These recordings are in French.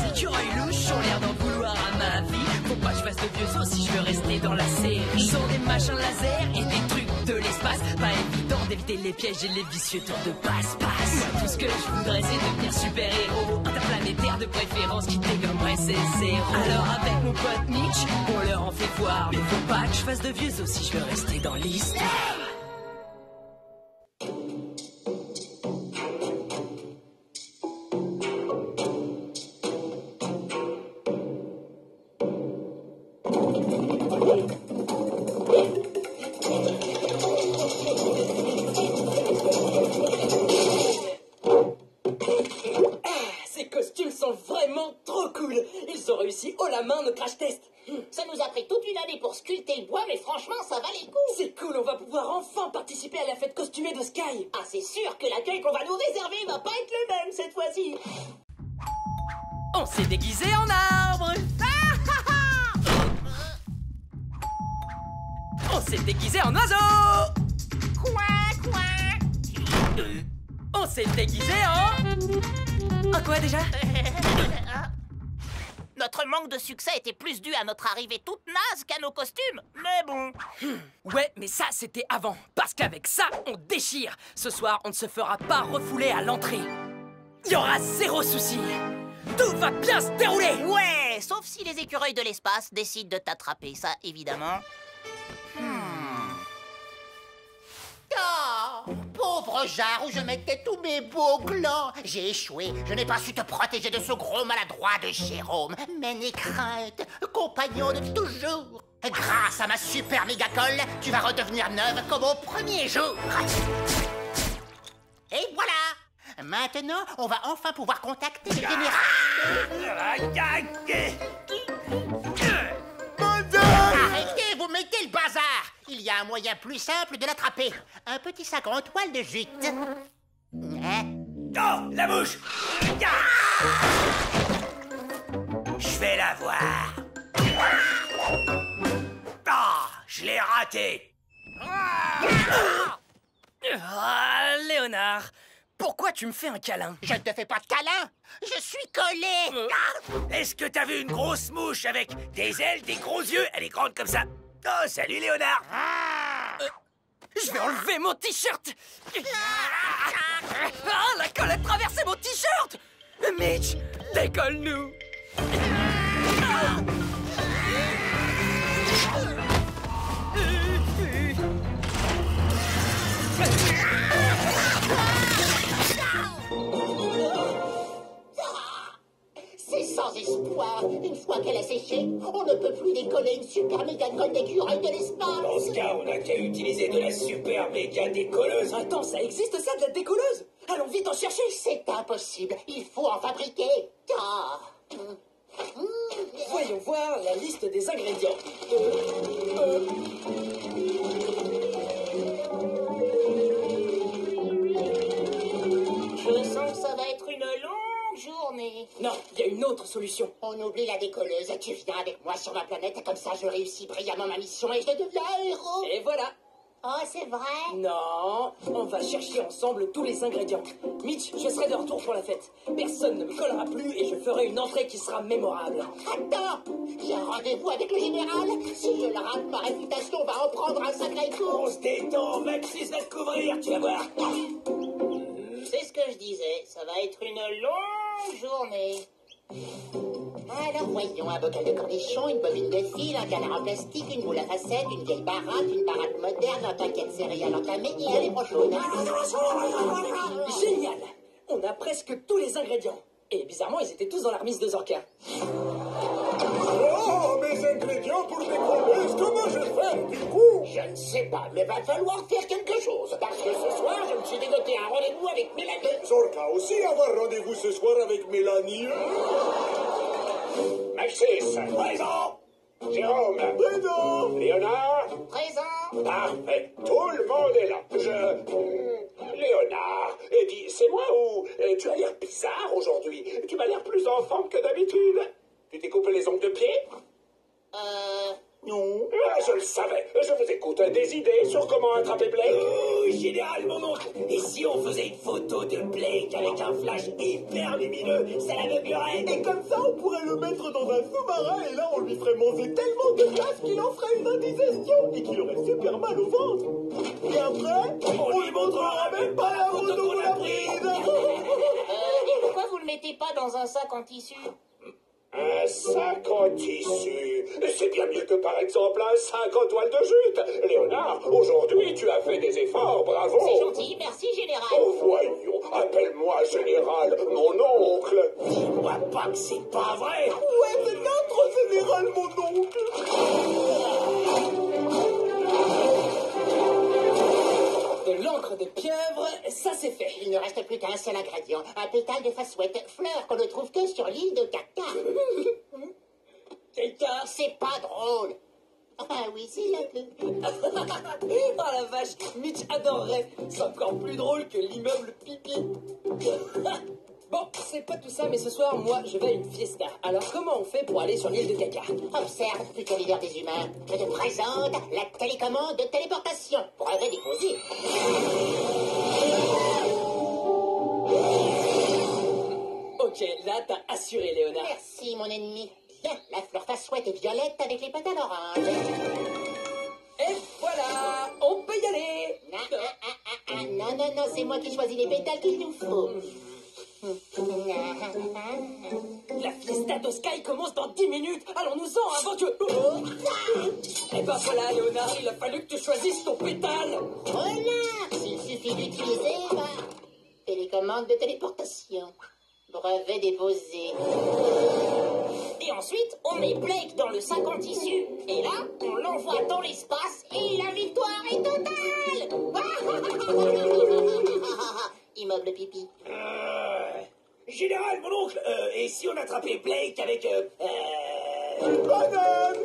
écureuils louches ont l'air d'en vouloir à ma vie. Faut pas que je fasse de vieux os si je veux rester dans la série. Sont des machins laser et des trucs de l'espace. Pas évident d'éviter les pièges et les vicieux tours de passe-passe. Moi tout ce que je voudrais c'est devenir super-héros interplanétaire de préférence qui dégommerait ses zéros. Alors avec mon pote Mitch, on leur en fait voir. Mais faut pas que je fasse de vieux os si je veux rester dans l'histoire. Ces costumes sont vraiment trop cool. Ils ont réussi haut la main nos crash tests. Ça nous a pris toute une année pour sculpter le bois, mais franchement, ça valait le coup. C'est cool, on va pouvoir enfin participer à la fête costumée de Sky. Ah, c'est sûr que l'accueil qu'on va nous réserver va pas être le même cette fois-ci. On s'est déguisé en arbre. On s'est déguisé en oiseau. On s'est déguisé en quoi déjà? Notre manque de succès était plus dû à notre arrivée toute naze qu'à nos costumes. Mais bon. Ouais, mais ça, c'était avant. Parce qu'avec ça, on déchire. Ce soir, on ne se fera pas refouler à l'entrée. Il y aura zéro souci. Tout va bien se dérouler. Ouais, sauf si les écureuils de l'espace décident de t'attraper. Ça, évidemment. Oh, pauvre jarre où je mettais tous mes beaux glands. J'ai échoué. Je n'ai pas su te protéger de ce gros maladroit de Jérôme. Mais n'aie crainte, compagnon de toujours. Grâce à ma super méga colle, tu vas redevenir neuve comme au premier jour. Et voilà. Maintenant, on va enfin pouvoir contacter le général. Arrêtez, vous mettez le bazar. Il y a un moyen plus simple de l'attraper. Un petit sac en toile de jute. Hein? Oh, la mouche! Je vais la voir. Ah, je l'ai raté. Ah, Léonard, pourquoi tu me fais un câlin? Je ne te fais pas de câlin. Je suis collé. Est-ce que t'as vu une grosse mouche avec des ailes, des gros yeux? Elle est grande comme ça. Oh, salut Léonard. Je vais enlever mon t-shirt. Ah, la colle a traversé mon t-shirt. Mitch, décolle-nous. C'est sans espoir. Une fois qu'elle a séché, on ne peut plus décoller une super méga colle d'écureuil de l'espace. Dans ce cas, on n'a qu'à utiliser de la super méga décolleuse. Attends, ça existe ça, de la décolleuse? Allons vite en chercher. C'est impossible. Il faut en fabriquer. Ah. Voyons voir la liste des ingrédients. Je sens que ça va être une longue journée. Non, il y a une autre solution. On oublie la décolleuse. Tu viens avec moi sur ma planète, comme ça je réussis brillamment ma mission et je deviens un héros. Et voilà. Oh, c'est vrai? Non, on va chercher ensemble tous les ingrédients. Mitch, je serai de retour pour la fête. Personne ne me collera plus et je ferai une entrée qui sera mémorable. Attends, j'ai un rendez-vous avec le général. Si je le rate, ma réputation va en prendre un sacré coup. On se détend, Maxis va te couvrir, tu vas voir. C'est ce que je disais, ça va être une longue journée. Alors voyons, un bocal de cornichons, une bobine de fil, un canard en plastique, une boule à facettes, une vieille baraque moderne, un paquet de céréales entamé et un lèvre jaune. Génial! On a presque tous les ingrédients. Et bizarrement, ils étaient tous dans la remise de Zorka. Oh, mes ingrédients pour décoller, comment je fais du coup? Je ne sais pas, mais va falloir faire quelque chose. Parce que ce soir, je me suis dégoté un rendez-vous avec Mélanie. Zorka aussi avoir rendez-vous ce soir avec Mélanie. Maxis, présent. Jérôme, Présent. Léonard, Présent. parfait. Tout le monde est là. Léonard, dis, c'est moi ou tu as l'air bizarre aujourd'hui? Tu m'as l'air plus en forme que d'habitude. Tu t'es coupé les ongles de pied? Non. Ah, je le savais. Je vous écoute. Des idées sur comment attraper Blake? Oh, général, mon oncle. Et si on faisait une photo de Blake avec un flash hyper lumineux, ça l'aveuglerait. Et comme ça, on pourrait le mettre dans un sous-marin et là, on lui ferait manger tellement de glace qu'il en ferait une indigestion et qu'il aurait super mal au ventre. Et après, on lui montrera même pas la photo qu'on a prise. Et pourquoi vous le mettez pas dans un sac en tissu? Un sac en tissu. C'est bien mieux que par exemple un sac en toile de jute. Léonard, aujourd'hui, tu as fait des efforts, bravo. C'est gentil, merci général. Oh, voyons, appelle-moi général, mon oncle. Dis-moi pas que c'est pas vrai. Ouais, c'est notre général, mon oncle. De l'encre de pieuvre, ça c'est fait. Il ne reste plus qu'un seul ingrédient, un pétale de fassouette, fleur qu'on ne trouve que sur l'île de Caca. Quelqu'un. C'est pas drôle. Ah oui, c'est un peu. Oh la vache, Mitch adorerait. C'est encore plus drôle que l'immeuble pipi. Bon, c'est pas tout ça, mais ce soir, moi, je vais à une fiesta. Alors, comment on fait pour aller sur l'île de Caca? Observe, futur leader des humains. Je te présente la télécommande de téléportation. Brevet déposé. Ok, là, t'as assuré, Léonard. Merci, mon ennemi. Bien, la fleur fassouette est violette avec les pétales orange. Et voilà, on peut y aller. Non, non, non, c'est moi qui choisis les pétales qu'il nous faut. La fiesta de Sky commence dans 10 minutes. Allons-nous-en avant que... Et ben voilà, Léonard, il a fallu que tu choisisses ton pétale. Voilà, il suffit d'utiliser ma télécommande de téléportation. Brevet déposé. Et ensuite, on met Blake dans le sac en tissu. Et là, on l'envoie dans l'espace et la victoire est totale. Immeuble pipi. Général, mon oncle, et si on attrapait Blake avec... Banane.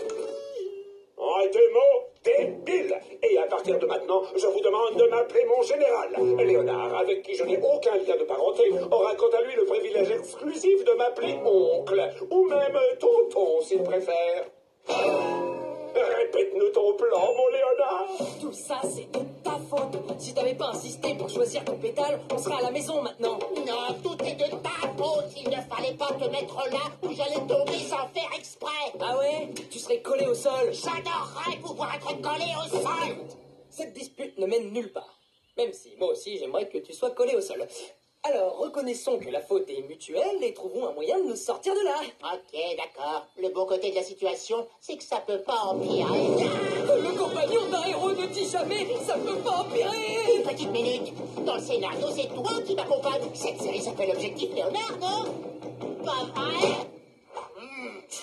Un démon débile. Et à partir de maintenant, je vous demande de m'appeler mon général. Léonard, avec qui je n'ai aucun lien de parenté, aura quant à lui le privilège exclusif de m'appeler oncle. Ou même tonton, s'il préfère. Répète-nous ton plan, mon Léonard. Tout ça, c'est de ta faute. Si t'avais pas insisté pour choisir ton pétale, on serait à la maison maintenant. Non, tout est de ta faute. Il ne fallait pas te mettre là où j'allais tomber sans faire exprès. Ah ouais? Tu serais collé au sol. J'adorerais pouvoir être collé au sol. Cette dispute ne mène nulle part. Même si, moi aussi, j'aimerais que tu sois collé au sol. Alors, reconnaissons que la faute est mutuelle et trouvons un moyen de nous sortir de là. Ok, d'accord. Le bon côté de la situation, c'est que ça peut pas empirer. Le compagnon d'un héros ne dit jamais « ça peut pas empirer ». Une petite minute. Dans le scénario, c'est toi qui m'accompagne. Cette série s'appelle Objectif Léonard, non? Pas vrai?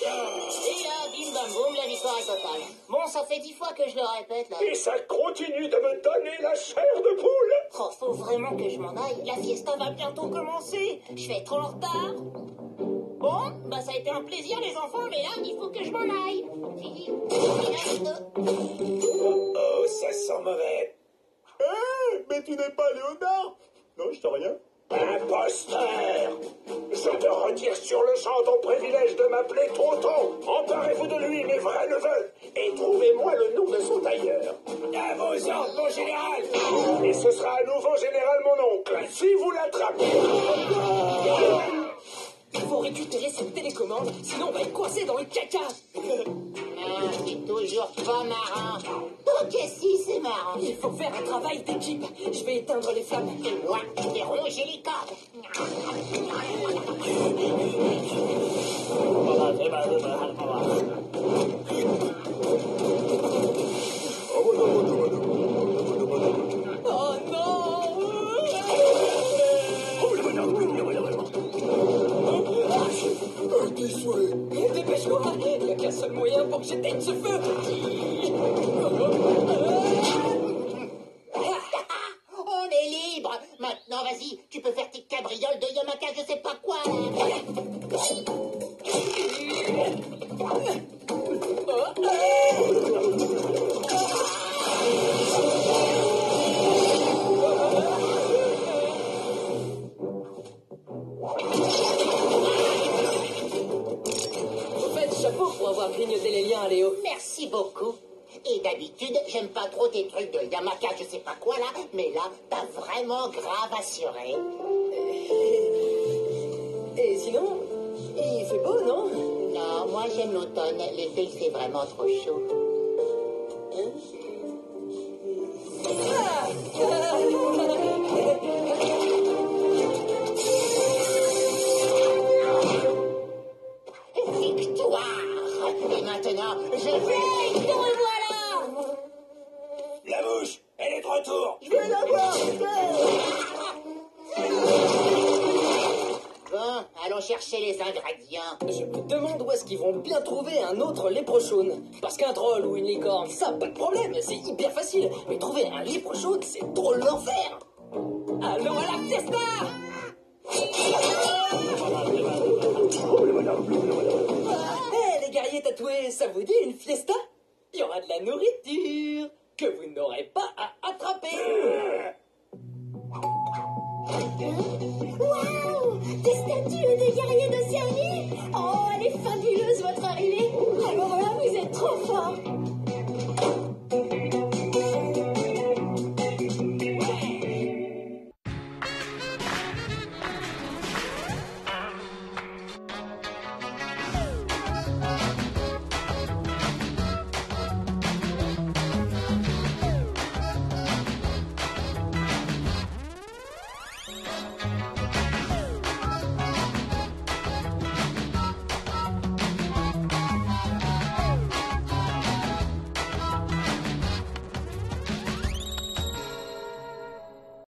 Et là, bim bam boum, la victoire est totale. Bon, ça fait 10 fois que je le répète, là. Et ça continue de me donner la chair de poule. Oh, faut vraiment que je m'en aille. La fiesta va bientôt commencer. Je vais être en retard. Bon, bah ça a été un plaisir, les enfants, mais là, il faut que je m'en aille. Oh, ça sent mauvais. Mais tu n'es pas Léonard. Non, je t'ai rien. Imposteur! Je te retire sur le champ ton privilège de m'appeler tonton. Emparez-vous de lui, mes vrais neveux, et trouvez-moi le nom de son tailleur. À vos ordres, mon général. Et ce sera un nouveau général, mon oncle, si vous l'attrapez. Il faut récupérer cette télécommande, sinon on va être coincé dans le caca. Ah, c'est toujours pas marrant. Ok, si, c'est marrant. Il faut faire un travail d'équipe. Je vais éteindre les flammes. Et moi, je vais ronger les cordes. Oh non! Dépêche-moi! Il n'y a qu'un seul moyen pour que j'éteigne ce feu! On est libre. Maintenant, vas-y, tu peux faire tes cabrioles de Yamaka, je sais pas quoi. Chapeau pour avoir grignoté les liens, Léo. Merci. Merci beaucoup. Et d'habitude, j'aime pas trop tes trucs de Yamaka, je sais pas quoi là, mais là, t'as vraiment grave assuré. Et sinon, il fait beau, non? Non, moi j'aime l'automne. L'été, il fait vraiment trop chaud. Victoire! Et maintenant, je vais... Te revoilà! La mouche, elle est de retour. Je veux la voir! Bon, allons chercher les ingrédients. Je me demande où est-ce qu'ils vont bien trouver un autre léprechaune. Parce qu'un troll ou une licorne, ça, pas de problème, c'est hyper facile. Mais trouver un léprechaune, c'est drôle l'enfer. Allons à la fiesta! Hé, les guerriers tatoués, ça vous dit une fiesta? Il y aura de la nourriture que vous n'aurez pas à attraper. Waouh! Des statues de guerriers d'Océanie! Oh, elle est fabuleuse, votre arrivée! Alors là, vous êtes trop fort!